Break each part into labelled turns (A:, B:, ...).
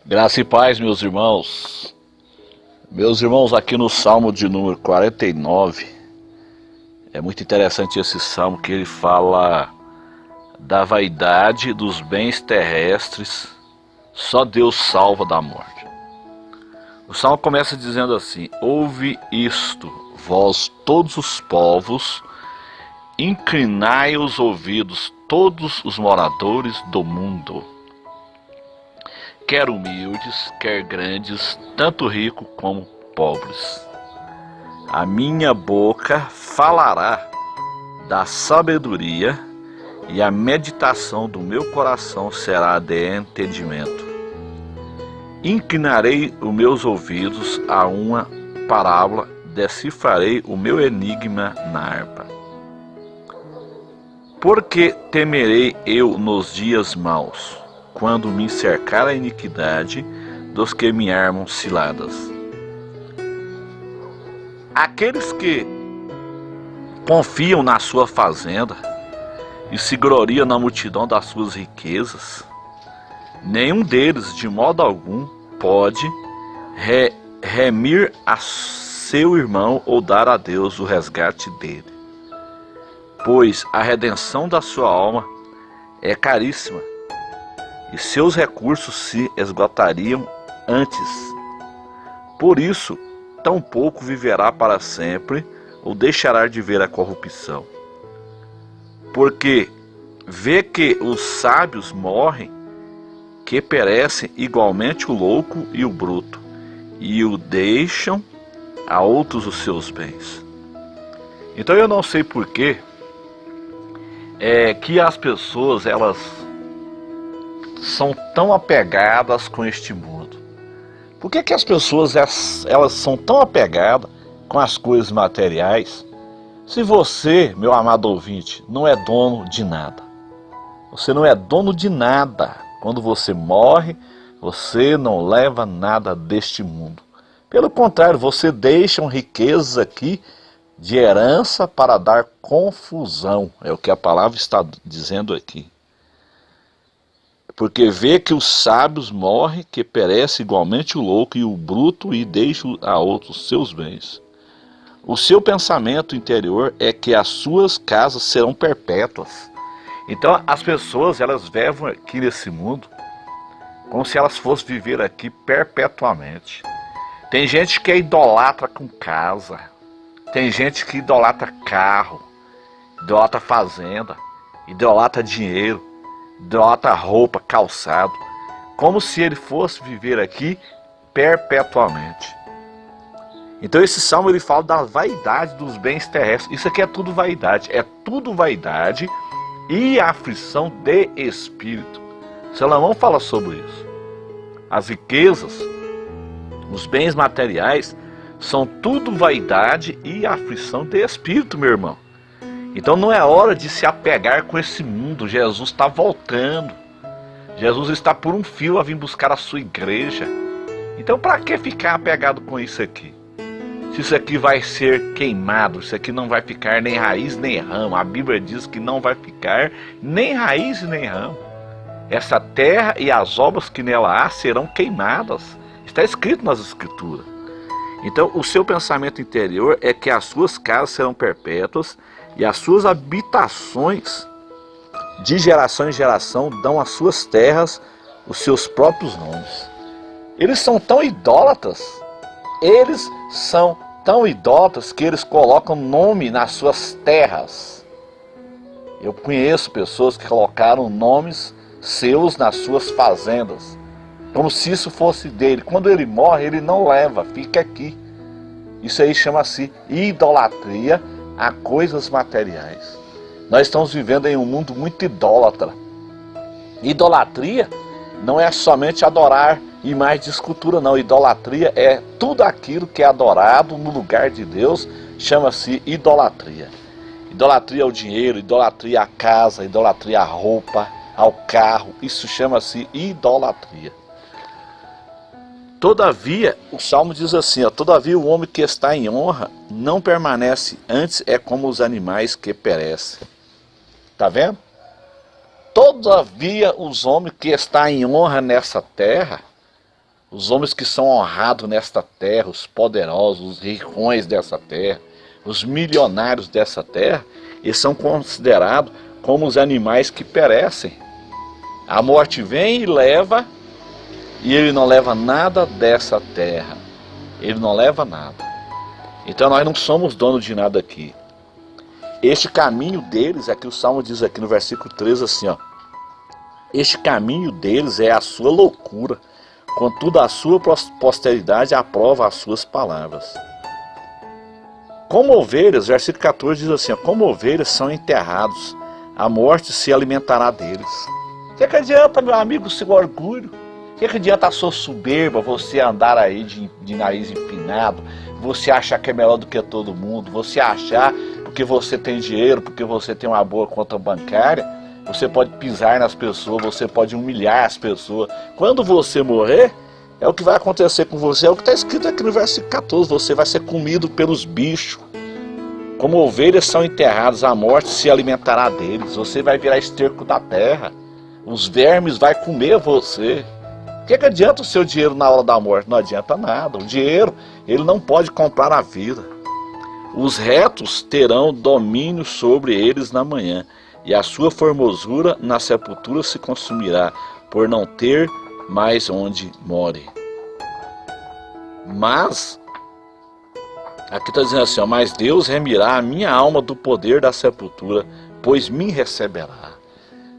A: Graça e paz, meus irmãos. Meus irmãos, aqui no Salmo de número 49, é muito interessante esse salmo que ele fala da vaidade dos bens terrestres, só Deus salva da morte. O salmo começa dizendo assim: ouve isto, vós todos os povos, inclinai os ouvidos, todos os moradores do mundo. Quer humildes, quer grandes, tanto ricos como pobres. A minha boca falará da sabedoria, e a meditação do meu coração será de entendimento. Inclinarei os meus ouvidos a uma parábola, decifrarei o meu enigma na harpa. Porque temerei eu nos dias maus, quando me cercar a iniquidade dos que me armam ciladas. Aqueles que confiam na sua fazenda e se gloriam na multidão das suas riquezas, nenhum deles, de modo algum, pode remir a seu irmão ou dar a Deus o resgate dele. Pois a redenção da sua alma é caríssima, e seus recursos se esgotariam antes. Por isso, tampouco viverá para sempre, ou deixará de ver a corrupção. Porque vê que os sábios morrem, que perecem igualmente o louco e o bruto, e o deixam a outros os seus bens. Então eu não sei porquê que as pessoas elas são tão apegadas com este mundo. Por que as pessoas elas são tão apegadas com as coisas materiais, se você, meu amado ouvinte, não é dono de nada? Você não é dono de nada. Quando você morre, você não leva nada deste mundo. Pelo contrário, você deixa riquezas aqui de herança para dar confusão. É o que a palavra está dizendo aqui. Porque vê que os sábios morrem, que perece igualmente o louco e o bruto, e deixa a outros seus bens. O seu pensamento interior é que as suas casas serão perpétuas. Então as pessoas elas vivem aqui nesse mundo como se elas fossem viver aqui perpetuamente. Tem gente que é idolatra com casa, tem gente que idolatra carro, idolatra fazenda, idolatra dinheiro, idolatra roupa, calçado, como se ele fosse viver aqui perpetuamente. Então esse salmo ele fala da vaidade dos bens terrestres. Isso aqui é tudo vaidade e aflição de espírito. Salomão fala sobre isso. As riquezas, os bens materiais, são tudo vaidade e aflição de espírito, meu irmão. Então não é hora de se apegar com esse mundo. Jesus está voltando. Jesus está por um fio a vir buscar a sua igreja. Então para que ficar apegado com isso aqui? Se isso aqui vai ser queimado, isso aqui não vai ficar nem raiz nem ramo. A Bíblia diz que não vai ficar nem raiz nem ramo. Essa terra e as obras que nela há serão queimadas. Está escrito nas Escrituras. Então o seu pensamento interior é que as suas casas serão perpétuas e as suas habitações de geração em geração dão às suas terras os seus próprios nomes. Eles são tão idólatras, que eles colocam nome nas suas terras. Eu conheço pessoas que colocaram nomes seus nas suas fazendas, como se isso fosse dele. Quando ele morre, ele não leva, fica aqui. Isso aí chama-se idolatria a coisas materiais. Nós estamos vivendo em um mundo muito idólatra. Idolatria não é somente adorar imagens de escultura, não. Idolatria é tudo aquilo que é adorado no lugar de Deus, chama-se idolatria. Idolatria ao dinheiro, idolatria à casa, idolatria à roupa, ao carro, isso chama-se idolatria. Todavia, o Salmo diz assim, todavia o homem que está em honra não permanece, antes é como os animais que perecem. Está vendo? Todavia os homens que estão em honra nessa terra os homens que são honrados nesta terra, os poderosos, os ricões dessa terra, os milionários dessa terra, eles são considerados como os animais que perecem. A morte vem e leva, e ele não leva nada dessa terra. Ele não leva nada. Então nós não somos donos de nada aqui. Este caminho deles, aqui o Salmo diz aqui no versículo 13 assim, ó. Este caminho deles é a sua loucura, contudo a sua posteridade aprova as suas palavras. Como ovelhas, versículo 14 diz assim, ó, como ovelhas são enterrados, a morte se alimentará deles. O que adianta, meu amigo, o seu orgulho? O que adianta a sua soberba, você andar aí de nariz empinado, você achar que é melhor do que todo mundo, você achar porque você tem dinheiro, porque você tem uma boa conta bancária, você pode pisar nas pessoas, você pode humilhar as pessoas. Quando você morrer, é o que vai acontecer com você, é o que está escrito aqui no versículo 14, você vai ser comido pelos bichos. Como ovelhas são enterradas, a morte se alimentará deles, você vai virar esterco da terra, os vermes vão comer você. O que adianta o seu dinheiro na hora da morte? Não adianta nada, o dinheiro, ele não pode comprar a vida. Os retos terão domínio sobre eles na manhã, e a sua formosura na sepultura se consumirá, por não ter mais onde more. Mas, aqui está dizendo assim, ó, mas Deus remirá a minha alma do poder da sepultura, pois me receberá.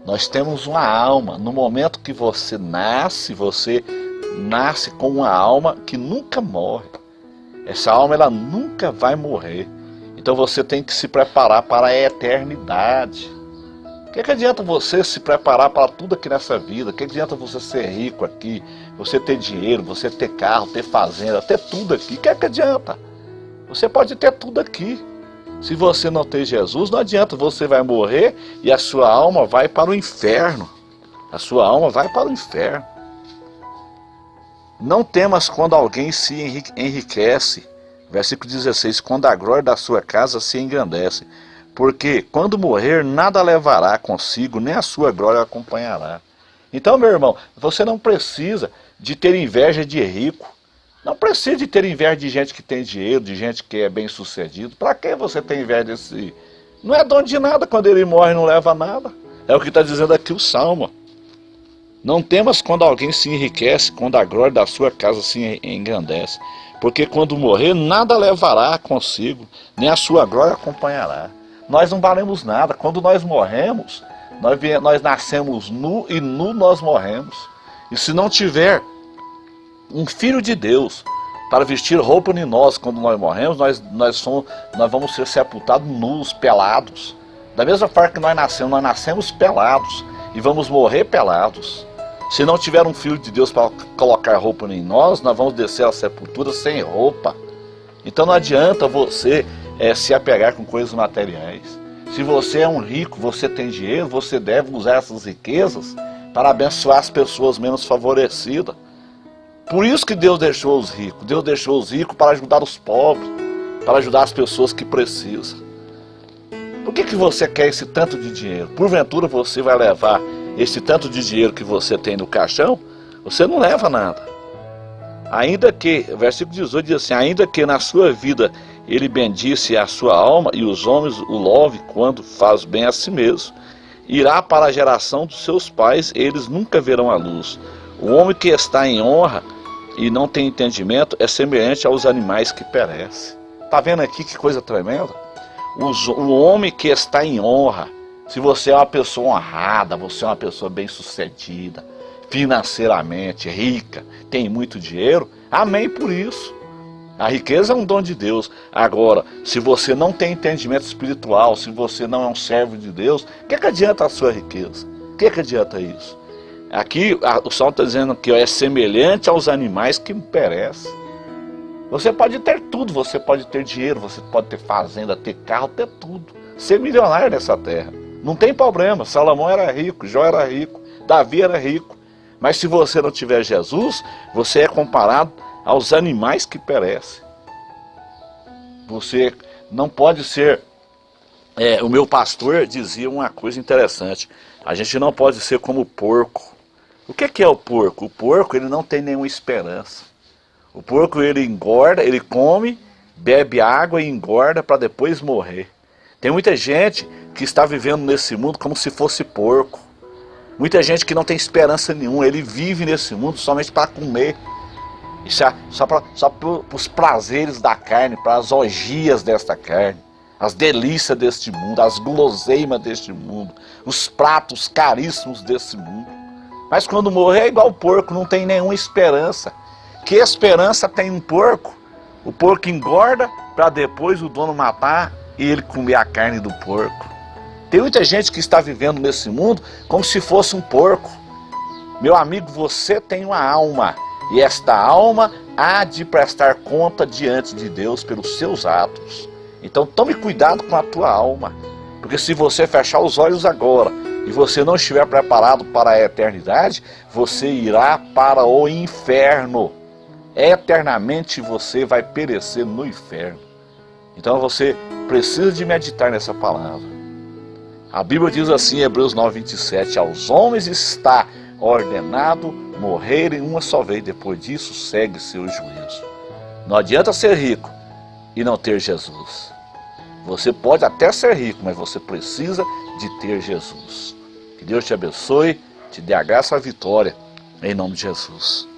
A: Nós temos uma alma, no momento que você nasce com uma alma que nunca morre. Essa alma, ela nunca vai morrer. Então você tem que se preparar para a eternidade. O que adianta você se preparar para tudo aqui nessa vida? O que adianta você ser rico aqui, você ter dinheiro, você ter carro, ter fazenda, ter tudo aqui? O que adianta? Você pode ter tudo aqui. Se você não tem Jesus, não adianta, você vai morrer e a sua alma vai para o inferno. A sua alma vai para o inferno. Não temas quando alguém se enriquece. Versículo 16, quando a glória da sua casa se engrandece. Porque quando morrer, nada levará consigo, nem a sua glória acompanhará. Então, meu irmão, você não precisa de ter inveja de rico. Não precisa de ter inveja de gente que tem dinheiro, de gente que é bem sucedido. Para que você tem inveja desse? Não é dono de nada, quando ele morre não leva nada. É o que está dizendo aqui o Salmo. Não temas quando alguém se enriquece, quando a glória da sua casa se engrandece. Porque quando morrer, nada levará consigo, nem a sua glória acompanhará. Nós não valemos nada. Quando nós morremos, nós nascemos nu e nu nós morremos. E se não tiver um filho de Deus para vestir roupa em nós quando nós morremos, nós vamos ser sepultados nus, pelados. Da mesma forma que nós nascemos pelados e vamos morrer pelados. Se não tiver um filho de Deus para colocar roupa em nós vamos descer à sepultura sem roupa. Então não adianta você se apegar com coisas materiais. Se você é um rico, você tem dinheiro, você deve usar essas riquezas para abençoar as pessoas menos favorecidas. Por isso que Deus deixou os ricos. Deus deixou os ricos para ajudar os pobres, para ajudar as pessoas que precisam. Por que você quer esse tanto de dinheiro? Porventura você vai levar esse tanto de dinheiro que você tem no caixão? Você não leva nada. Ainda que, versículo 18 diz assim, ainda que na sua vida ele bendisse a sua alma e os homens o louve quando faz bem a si mesmo, irá para a geração dos seus pais, eles nunca verão a luz. O homem que está em honra e não tem entendimento é semelhante aos animais que perecem. Está vendo aqui que coisa tremenda? O homem que está em honra, se você é uma pessoa honrada, você é uma pessoa bem sucedida, financeiramente rica, tem muito dinheiro, amém por isso. A riqueza é um dom de Deus. Agora, se você não tem entendimento espiritual, se você não é um servo de Deus, o que adianta a sua riqueza? O que adianta isso? Aqui o Salmo está dizendo que é semelhante aos animais que perecem. Você pode ter tudo, você pode ter dinheiro, você pode ter fazenda, ter carro, ter tudo. Ser milionário nessa terra. Não tem problema, Salomão era rico, Jó era rico, Davi era rico. Mas se você não tiver Jesus, você é comparado aos animais que perecem. Você não pode ser... o meu pastor dizia uma coisa interessante. A gente não pode ser como porco. O que é o porco? O porco, ele não tem nenhuma esperança. O porco, ele engorda, ele come, bebe água e engorda para depois morrer. Tem muita gente que está vivendo nesse mundo como se fosse porco. Muita gente que não tem esperança nenhuma, ele vive nesse mundo somente para comer. Só para os prazeres da carne, para as orgias desta carne, as delícias deste mundo, as guloseimas deste mundo, os pratos caríssimos desse mundo. Mas quando morrer é igual o porco, não tem nenhuma esperança. Que esperança tem um porco? O porco engorda para depois o dono matar e ele comer a carne do porco. Tem muita gente que está vivendo nesse mundo como se fosse um porco. Meu amigo, você tem uma alma. E esta alma há de prestar conta diante de Deus pelos seus atos. Então tome cuidado com a tua alma. Porque se você fechar os olhos agora e você não estiver preparado para a eternidade, você irá para o inferno. Eternamente você vai perecer no inferno. Então você precisa de meditar nessa palavra. A Bíblia diz assim em Hebreus 9:27, aos homens está ordenado morrerem uma só vez, depois disso segue seu juízo. Não adianta ser rico e não ter Jesus. Você pode até ser rico, mas você precisa de ter Jesus. Que Deus te abençoe, te dê a graça e a vitória, em nome de Jesus.